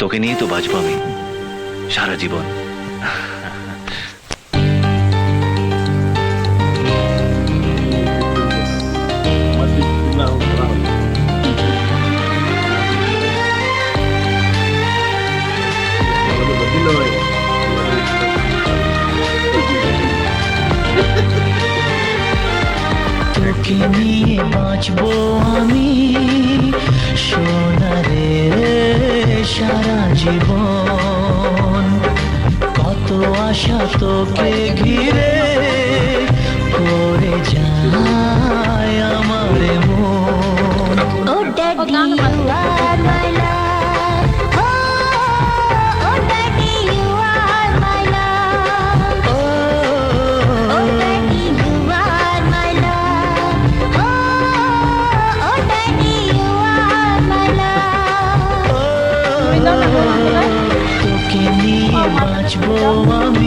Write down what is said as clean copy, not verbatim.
তোকে নিয়ে তো বাঁচবো আমি সারা জীবন। তোকে নিয়ে বাঁচবো আমি সোনারে সারা জীবন। কত আশা তোকে ঘিরে করে যায় আমার মন। Oh daddy, you are my love. Oh daddy, you are my love. Oh daddy, you are my love. Oh daddy, you are my love. তোকে নিয়ে বাঁচবো আমি